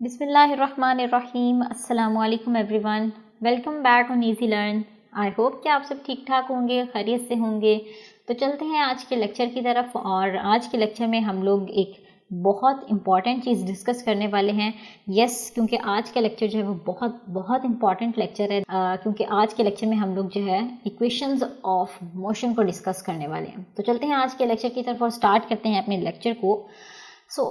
बिस्मिल्लाहिर्रहमानिर्रहीम। अस्सलामु अलैकुम everyone, welcome back on easy learn. I hope कि आप सब ठीक ठाक होंगे, खैरियत से होंगे। तो चलते हैं आज के लेक्चर की तरफ। और आज के लेक्चर में हम लोग एक बहुत इंपॉर्टेंट चीज़ डिस्कस करने वाले हैं। क्योंकि आज का लेक्चर जो है वो बहुत बहुत इंपॉर्टेंट लेक्चर है, क्योंकि आज के लेक्चर में हम लोग जो है इक्वेशंस ऑफ मोशन को डिस्कस करने वाले हैं। तो चलते हैं आज के लेक्चर की तरफ और स्टार्ट करते हैं अपने लेक्चर को। So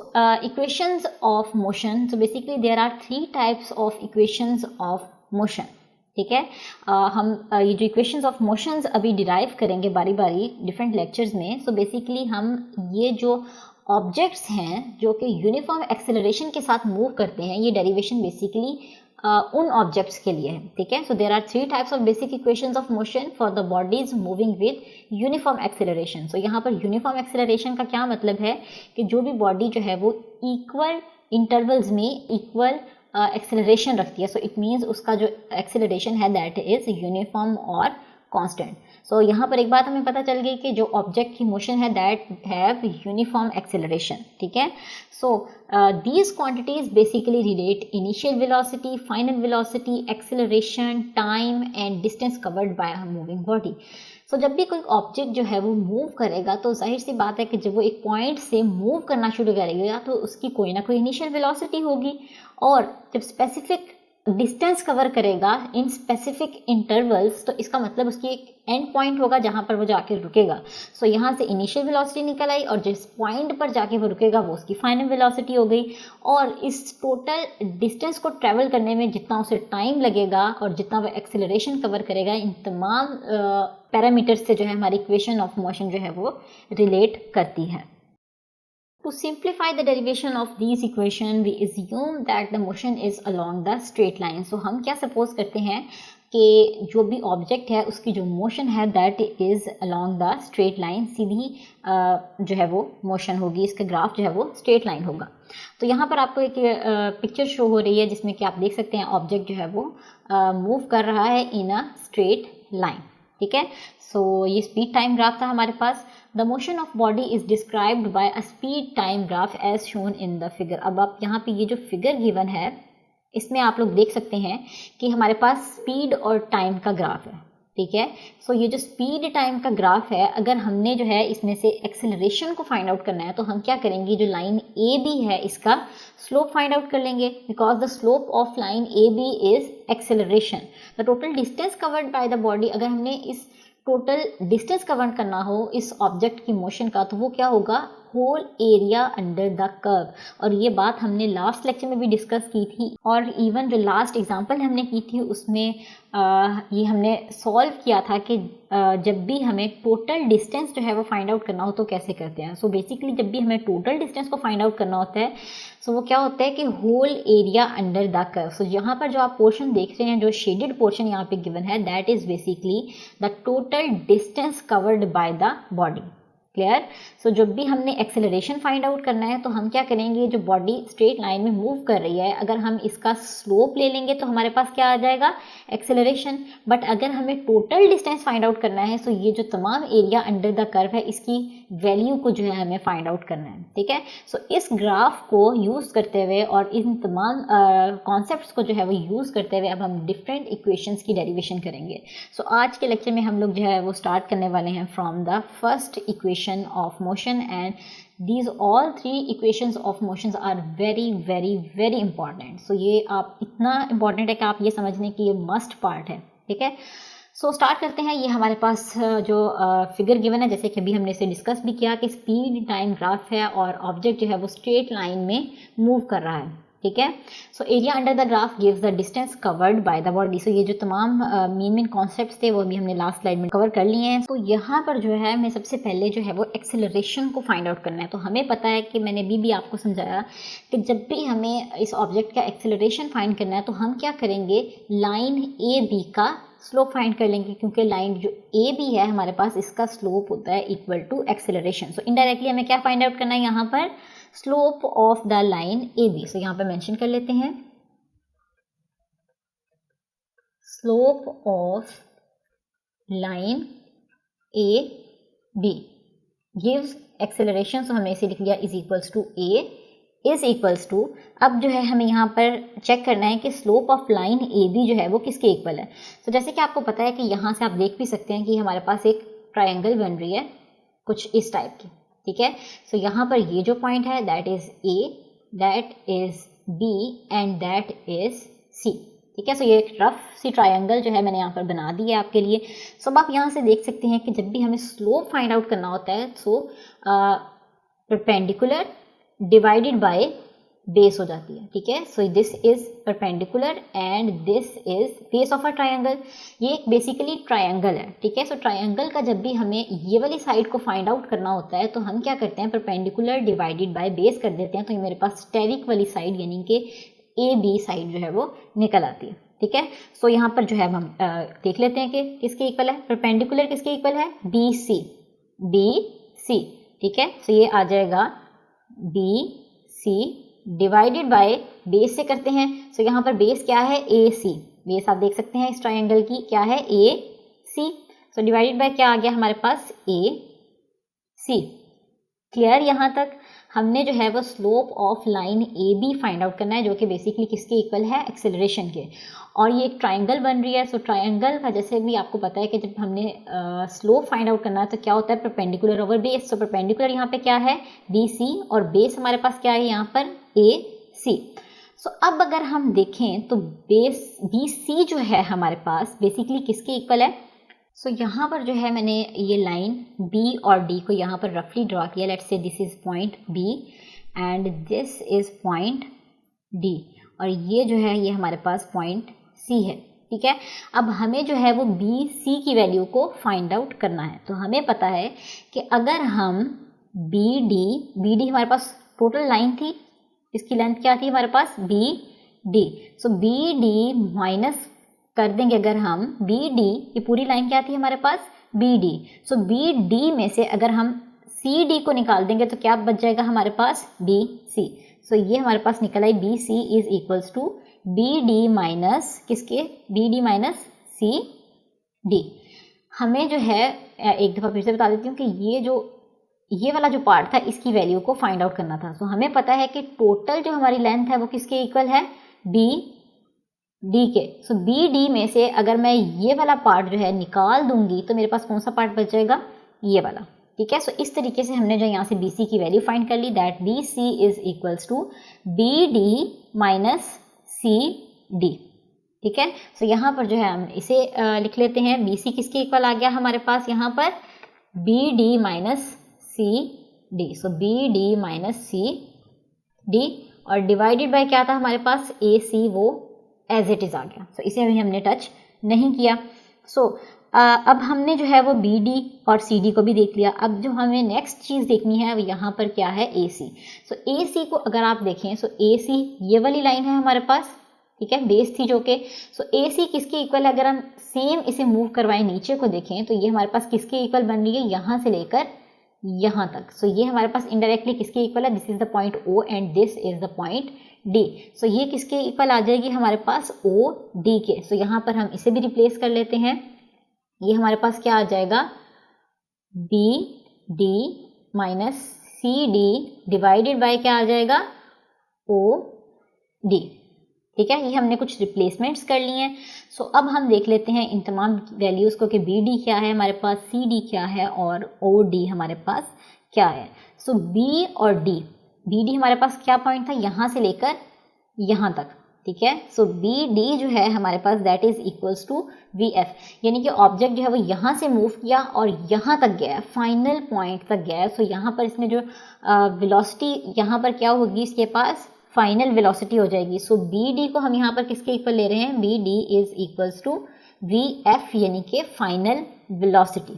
equations of motion. So basically there are three types of equations of motion. ठीक है, हम ये जो इक्वेशंस ऑफ मोशंस अभी डिराइव करेंगे बारी बारी डिफरेंट लेक्चर्स में। सो बेसिकली हम ये जो ऑब्जेक्ट्स हैं जो कि यूनिफॉर्म एक्सेलरेशन के साथ मूव करते हैं, ये डेरिवेशन बेसिकली उन ऑब्जेक्ट्स के लिए है। ठीक है, so there are three types of basic equations of motion for the bodies moving with uniform acceleration. So यहाँ पर यूनिफॉर्म एक्सेलरेशन का क्या मतलब है कि जो भी बॉडी जो है वो इक्वल इंटरवल्स में इक्वल एक्सेलरेशन रखती है। सो इट मीन्स उसका जो एक्सेलरेशन है दैट इज यूनिफॉर्म और कांस्टेंट। सो यहाँ पर एक बात हमें पता चल गई कि जो ऑब्जेक्ट की मोशन है दैट हैव यूनिफॉर्म एक्सेलरेशन। ठीक है, सो these quantities basically relate initial velocity, final velocity, acceleration, time and distance covered by a moving body. So जब भी कोई ऑब्जेक्ट जो है वो मूव करेगा तो जाहिर सी बात है कि जब वो एक पॉइंट से मूव करना शुरू करेगा तो उसकी कोई ना कोई इनिशियल वेलोसिटी होगी, और जब स्पेसिफिक डिस्टेंस कवर करेगा इन स्पेसिफिक इंटरवल्स तो इसका मतलब उसकी एक एंड पॉइंट होगा जहां पर वो जाके रुकेगा। सो यहाँ से इनिशियल वेलोसिटी निकल आई और जिस पॉइंट पर जाके वो रुकेगा वो उसकी फाइनल वेलोसिटी हो गई। और इस टोटल डिस्टेंस को ट्रेवल करने में जितना उसे टाइम लगेगा और जितना वो एक्सेलरेशन कवर करेगा, इन तमाम पैरामीटर्स से जो है हमारी इक्वेशन ऑफ मोशन जो है वो रिलेट करती है। To simplify the derivation of these equation, we assume that the motion is along the straight line. So हम क्या सपोज करते हैं कि जो भी ऑब्जेक्ट है उसकी जो मोशन है that is along the straight line, सीधी जो है वो मोशन होगी, इसका ग्राफ जो है वो स्ट्रेट लाइन होगा। तो यहाँ पर आपको एक पिक्चर शो हो रही है जिसमें कि आप देख सकते हैं ऑब्जेक्ट जो है वो मूव कर रहा है इन अ स्ट्रेट लाइन। ठीक है, सो ये स्पीड टाइम ग्राफ था हमारे पास। The motion of body is described by a speed time graph as shown in the figure. अब आप यहाँ पे ये जो फिगर गिवन है इसमें आप लोग देख सकते हैं कि हमारे पास स्पीड और टाइम का ग्राफ है। ठीक है, सो ये जो स्पीड टाइम का ग्राफ है, अगर हमने जो है इसमें से एक्सेलरेशन को फाइंड आउट करना है तो हम क्या करेंगे, जो लाइन ए बी है इसका स्लोप फाइंड आउट कर लेंगे, because the slope of line A B is acceleration. The total distance covered by the body, अगर हमने इस टोटल डिस्टेंस कवर करना हो इस ऑब्जेक्ट की मोशन का तो वो क्या होगा, whole area under the curve. और ये बात हमने लास्ट लेक्चर में भी डिस्कस की थी, और इवन जो लास्ट एग्जांपल हमने की थी उसमें ये हमने सॉल्व किया था कि जब भी हमें टोटल डिस्टेंस जो है वो फाइंड आउट करना हो तो कैसे करते हैं। सो बेसिकली जब भी हमें टोटल डिस्टेंस को फाइंड आउट करना होता है सो वो क्या होता है कि whole area under the curve. So यहाँ पर जो आप पोर्शन देख रहे हैं, जो शेडेड पोर्शन यहाँ पे गिवन है, that is basically the total distance covered by the body. Clear. So जब भी हमने एक्सेलरेशन फाइंड आउट करना है तो हम क्या करेंगे, जो बॉडी स्ट्रेट लाइन में मूव कर रही है अगर हम इसका स्लोप ले लेंगे तो हमारे पास क्या आ जाएगा, एक्सेलरेशन। बट अगर हमें टोटल डिस्टेंस फाइंड आउट करना है तो ये जो तमाम एरिया अंडर द कर्व है इसकी वैल्यू को जो है हमें फाइंड आउट करना है। ठीक है, सो इस ग्राफ को यूज करते हुए और इन तमाम कॉन्सेप्ट्स को जो है वो यूज करते हुए अब हम डिफरेंट इक्वेशंस की डेरिवेशन करेंगे। सो आज के लेक्चर में हम लोग जो है वो स्टार्ट करने वाले हैं from the first equation of motion, and these all three equations of motions are very very very important. so ये आप इतना important है कि आप ये समझने की ये मस्ट पार्ट है। ठीक है, सो स्टार्ट करते हैं। ये हमारे पास जो फिगर गिवन है, जैसे कि अभी हमने इसे डिस्कस भी किया कि स्पीड टाइम ग्राफ है और ऑब्जेक्ट जो है वो स्ट्रेट लाइन में मूव कर रहा है। ठीक है, so area under the graph gives the distance covered by the body. So ये जो तमाम मेन कॉन्सेप्ट्स थे वो अभी हमने लास्ट स्लाइड में कवर कर लिए हैं। तो यहाँ पर जो है हमें सबसे पहले जो है वो एक्सेलरेशन को फाइंड आउट करना है। तो हमें पता है कि मैंने भी आपको समझाया कि जब भी हमें इस ऑब्जेक्ट का एक्सेलरेशन फाइंड करना है तो हम क्या करेंगे, लाइन ए बी का स्लोप फाइंड कर लेंगे, क्योंकि लाइन जो ए बी है हमारे पास इसका स्लोप होता है equal to acceleration. So indirectly हमें क्या फाइंड आउट करना है यहाँ पर, slope of the line A B. So यहाँ पर मेंशन कर लेते हैं slope of line A B gives acceleration. So हमने इसे लिख लिया is equals to A is equals to, अब जो है हमें यहाँ पर चेक करना है कि slope of line A B जो है वो किसके इक्वल है। तो जैसे कि आपको पता है कि यहाँ से आप देख भी सकते हैं कि हमारे पास एक ट्रायंगल बन रही है कुछ इस टाइप की, ठीक है। सो यहाँ पर ये जो पॉइंट है that is A, that is B and that is C, ठीक है। सो ये एक रफ सी ट्रायंगल जो है मैंने यहाँ पर बना दी है आपके लिए। सो अब आप यहाँ से देख सकते हैं कि जब भी हमें स्लोप फाइंड आउट करना होता है so perpendicular divided by base हो जाती है, ठीक है। So this is perpendicular and this is base of a triangle. ये एक बेसिकली ट्रायंगल है, ठीक है। सो ट्रायंगल का जब भी हमें ये वाली साइड को फाइंड आउट करना होता है तो हम क्या करते हैं, परपेंडिकुलर डिवाइडेड बाय बेस कर देते हैं। तो ये मेरे पास स्टेरिक वाली साइड यानी कि ए बी साइड जो है वो निकल आती है, ठीक है। सो यहाँ पर जो है हम देख लेते हैं कि किसके इक्वल है, परपेंडिकुलर किसके इक्वल है, बी सी, बी सी, ठीक है। सो ये आ जाएगा B C divided by base से करते हैं। सो यहाँ पर बेस क्या है, ए सी, बेस आप देख सकते हैं इस ट्रायंगल की क्या है, ए सी। सो डिवाइडेड बाय क्या आ गया हमारे पास, ए सी। क्लियर, यहाँ तक हमने जो है वो slope of line A B find out करना है जो कि बेसिकली किसके इक्वल है, एक्सेलरेशन के। और ये एक ट्रायंगल बन रही है। सो ट्रायंगल का जैसे भी आपको पता है कि जब हमने स्लोप फाइंड आउट करना है तो क्या होता है, perpendicular over base. So perpendicular यहाँ पे क्या है, बी सी, और बेस हमारे पास क्या है यहाँ पर, ए सी। सो अब अगर हम देखें तो बेस बी सी जो है हमारे पास बेसिकली किसके इक्वल है। सो यहाँ पर जो है मैंने ये लाइन बी और डी को यहाँ पर रफली ड्रॉ किया। Let's say this is point B and this is point D, और ये जो है ये हमारे पास पॉइंट सी है, ठीक है। अब हमें जो है वो बी सी की वैल्यू को फाइंड आउट करना है। तो हमें पता है कि अगर हम बी डी हमारे पास टोटल लाइन थी, इसकी लेंथ क्या थी हमारे पास, B D. So B D minus कर देंगे अगर हम बी डी, ये पूरी लाइन क्या थी हमारे पास, B D. So B D में से अगर हम सी डी को निकाल देंगे तो क्या बच जाएगा हमारे पास, बी सी। सो ये हमारे पास निकल आई B C is equals to B D minus किसके, B D minus C D. हमें जो है एक दफ़ा फिर से बता देती हूँ कि ये वाला जो पार्ट था इसकी वैल्यू को फाइंड आउट करना था। सो हमें पता है कि टोटल जो हमारी लेंथ है वो किसके इक्वल है, बी डी के। सो बी डी में से अगर मैं ये वाला पार्ट जो है निकाल दूंगी तो मेरे पास कौन सा पार्ट बच जाएगा, ये वाला, ठीक है। सो इस तरीके से हमने जो यहाँ से बी सी की वैल्यू फाइंड कर ली, that B C is equals to B D minus C D, ठीक है। सो यहाँ पर जो है हम इसे लिख लेते हैं, बी सी किसके इक्वल आ गया हमारे पास यहाँ पर, B D minus C D. So B D minus C D, और डिवाइडेड बाय क्या था हमारे पास, ए सी, वो एज इट इज़ आ गया। सो इसे अभी हमने टच नहीं किया। सो अब हमने जो है वो बी डी और सी डी को भी देख लिया। अब जो हमें नेक्स्ट चीज़ देखनी है यहाँ पर क्या है, ए सी। सो ए सी को अगर आप देखें, सो ए सी ये वाली लाइन है हमारे पास, ठीक है, बेस थी जो कि। सो ए सी किसके इक्वल है, अगर हम सेम इसे मूव करवाएं नीचे को देखें तो ये हमारे पास किसके इक्वल बन रही है, यहाँ से लेकर यहाँ तक। सो ये हमारे पास इनडायरेक्टली किसके इक्वल है, this is the point O and this is the point D. So ये किसके इक्वल आ जाएगी हमारे पास, ओ डी के। सो यहाँ पर हम इसे भी रिप्लेस कर लेते हैं। ये हमारे पास क्या आ जाएगा, B D minus C D divided by क्या आ जाएगा, ओ डी, ठीक है। ये हमने कुछ रिप्लेसमेंट्स कर लिए हैं। सो अब हम देख लेते हैं इन तमाम वैल्यूज़ को कि बी डी क्या है हमारे पास, सी डी क्या है और ओ डी हमारे पास क्या है। सो बी और डी, बी डी हमारे पास क्या पॉइंट था, यहाँ से लेकर यहाँ तक, ठीक है। सो बी डी जो है हमारे पास that is equals to V F, यानी कि ऑब्जेक्ट जो है वो यहाँ से मूव किया और यहाँ तक गया है, फाइनल पॉइंट तक गया है। सो यहाँ पर इसमें जो वेलोसिटी यहाँ पर क्या होगी, इसके पास फाइनल वेलोसिटी हो जाएगी। सो बी डी को हम यहाँ पर किसके इक्वल ले रहे हैं, B D is equals to V F, यानी कि फाइनल वेलोसिटी,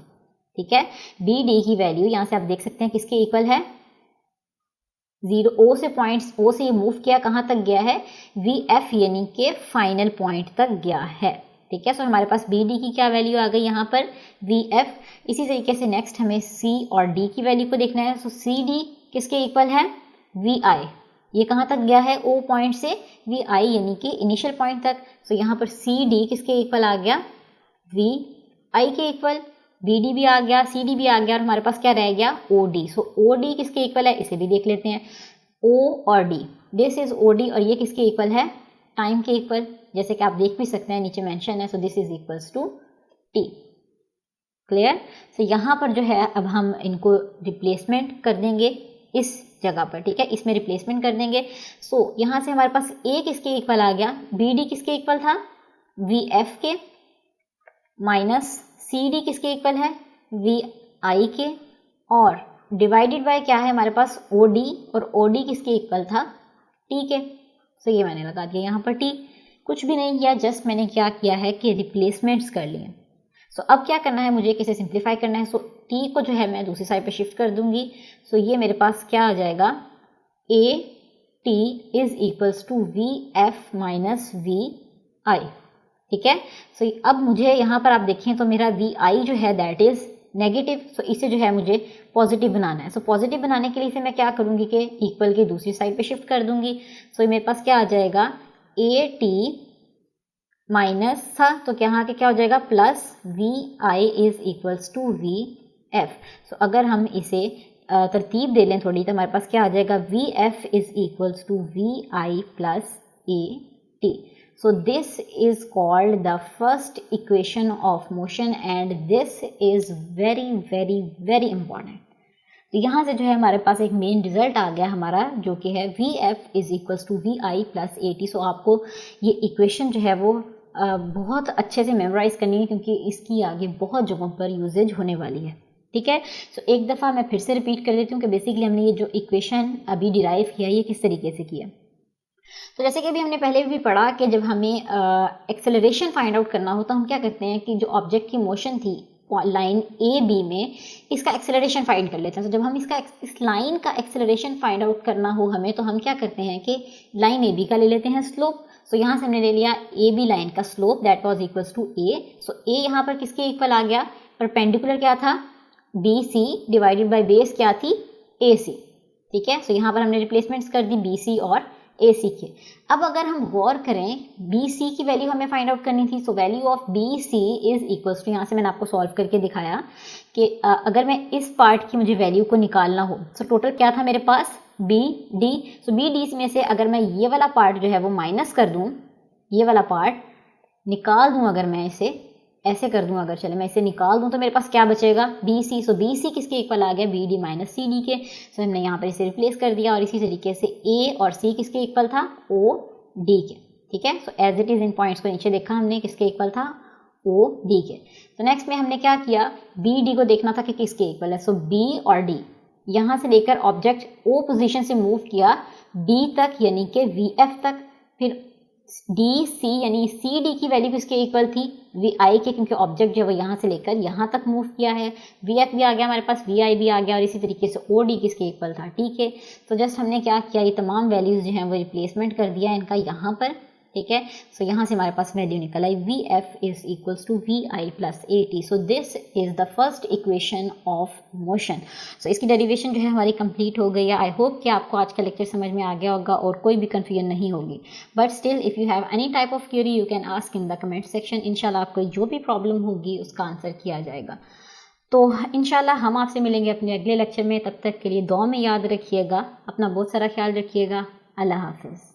ठीक है। बी डी की वैल्यू यहाँ से आप देख सकते हैं किसके इक्वल है, 0 ओ से पॉइंट्स, ओ से ये मूव किया कहाँ तक गया है, वी एफ, यानी कि फाइनल पॉइंट तक गया है, ठीक है। सो हमारे पास बी डी की क्या वैल्यू आ गई यहाँ पर, वी एफ। इसी तरीके से नेक्स्ट हमें सी और डी की वैल्यू को देखना है। सो सी डी किसके इक्वल है, वी आई, ये कहाँ तक गया है, ओ पॉइंट से वी आई, यानी कि इनिशियल पॉइंट तक। सो यहाँ पर सी डी किसके इक्वल आ गया, वी आई के इक्वल। बी डी भी आ गया, सी डी भी आ गया, और हमारे पास क्या रह गया, ओ डी। सो ओ डी किसके इक्वल है, इसे भी देख लेते हैं। O और D, दिस इज OD और ये किसके इक्वल है, टाइम के इक्वल, जैसे कि आप देख भी सकते हैं नीचे मेंशन है, so this is equals to T। Clear. So यहाँ पर जो है अब हम इनको रिप्लेसमेंट कर देंगे इस जगह पर, ठीक है, इसमें रिप्लेसमेंट कर देंगे। सो यहाँ से हमारे पास A किसके इक्वल आ गया, BD किसके इक्वल था, VF के, माइनस CD किसके इक्वल है, VI के, और डिवाइडेड बाय क्या है हमारे पास OD, और OD किसके इक्वल था, T के। सो ये मैंने लगा दिया यहाँ पर T, कुछ भी नहीं किया, जस्ट मैंने क्या किया है कि रिप्लेसमेंट्स कर लिए। सो अब क्या करना है मुझे, किसे सिंप्लीफाई करना है। सो T को जो है मैं दूसरी साइड पे शिफ्ट कर दूंगी। सो ये मेरे पास क्या आ जाएगा, AT is equals to VF minus VI, ठीक है। सो अब मुझे यहाँ पर आप देखें तो मेरा VI जो है दैट इज नेगेटिव, सो इसे जो है मुझे पॉजिटिव बनाना है। सो पॉजिटिव बनाने के लिए इसे मैं क्या करूँगी कि इक्वल के दूसरी साइड पे शिफ्ट कर दूंगी। सो मेरे पास क्या आ जाएगा, AT माइनस था तो यहाँ के क्या हो जाएगा, plus VI is equals to VF। So अगर हम इसे तरतीब दे लें थोड़ी, तो हमारे पास क्या आ जाएगा, VF is equals to VI plus AT। So this is called the first equation of motion and this is very very very important। तो यहाँ से जो है हमारे पास एक मेन रिजल्ट आ गया हमारा, जो कि है VF is equals to VI plus AT। So आपको ये इक्वेशन जो है वो बहुत अच्छे से मेमोराइज करनी है, क्योंकि इसकी आगे बहुत जगहों पर यूजेज होने वाली है, ठीक है। सो एक दफ़ा मैं फिर से रिपीट कर देती हूँ कि बेसिकली हमने ये जो इक्वेशन अभी डिराइव किया ये किस तरीके से किया। तो जैसे कि अभी हमने पहले भी पढ़ा कि जब हमें एक्सेलरेशन फाइंड आउट करना हो तो हम क्या करते हैं कि जो ऑब्जेक्ट की मोशन थी लाइन ए बी में, इसका एक्सेलरेशन फाइंड कर लेते हैं। तो जब हम इस लाइन का एक्सेलरेशन फाइंड आउट करना हो हमें, तो हम क्या करते हैं कि लाइन ए बी का ले लेते हैं स्लोप। सो यहाँ से हमने ले लिया ए बी लाइन का slope that was equals to A. So A यहाँ पर किसके इक्वल आ गया, परपेंडिकुलर क्या था, B C divided by base क्या थी, ए सी, ठीक है। सो यहाँ पर हमने रिप्लेसमेंट्स कर दी बी सी और ए सी के। अब अगर हम गौर करें, बी सी की वैल्यू हमें फाइंड आउट करनी थी। So value of B C is equals to, यहाँ से मैंने आपको सॉल्व करके दिखाया कि अगर मैं इस पार्ट की मुझे वैल्यू को निकालना हो, सो टोटल क्या था मेरे पास, B D. So B D में से अगर मैं ये वाला पार्ट जो है वो माइनस कर दूँ, ये वाला पार्ट निकाल दूँ, अगर मैं इसे ऐसे कर दूं, अगर चले मैं इसे निकाल दूं, तो मेरे पास क्या बचेगा, बी सी। सो बी सी किसके इक्वल आ गया, B D minus C D के। सो हमने यहाँ पर इसे रिप्लेस कर दिया, और इसी तरीके से ए और सी किसके इक्वल था, ओ डी के, ठीक है। सो एज इट इज इन पॉइंट्स को नीचे देखा हमने, किसके इक्वल था, ओ डी के। तो नेक्स्ट में हमने क्या किया, बी डी को देखना था कि किसके इक्वल है। सो बी और डी यहाँ से लेकर ऑब्जेक्ट ओ पोजिशन से मूव किया डी तक, यानी कि वी एफ तक, फिर डी सी यानी सी डी की वैल्यू किसके इक्वल थी, वी आई के, क्योंकि ऑब्जेक्ट जो है वो यहाँ से लेकर यहाँ तक मूव किया है। वी एफ भी आ गया हमारे पास, वी आई भी आ गया, और इसी तरीके से ओ डी किसके इक्वल था, ठीक है। तो जस्ट हमने क्या किया, ये तमाम वैल्यूज़ जो हैं वो रिप्लेसमेंट कर दिया इनका यहाँ पर, ठीक है। सो यहाँ से हमारे पास वैल्यू निकल आई, V F is equals to V I plus A T. So this is the first equation of motion. So इसकी डेरिवेशन जो है हमारी कंप्लीट हो गई है। आई होप कि आपको आज का लेक्चर समझ में आ गया होगा और कोई भी कन्फ्यूजन नहीं होगी। But still if you have any type of query you can ask in the comment section. इंशाल्लाह आपको जो भी प्रॉब्लम होगी उसका आंसर किया जाएगा। तो इंशाल्लाह हम आपसे मिलेंगे अपने अगले लेक्चर में। तब तक के लिए दुआ में याद रखिएगा, अपना बहुत सारा ख्याल रखिएगा। अल्लाह हाफिज़।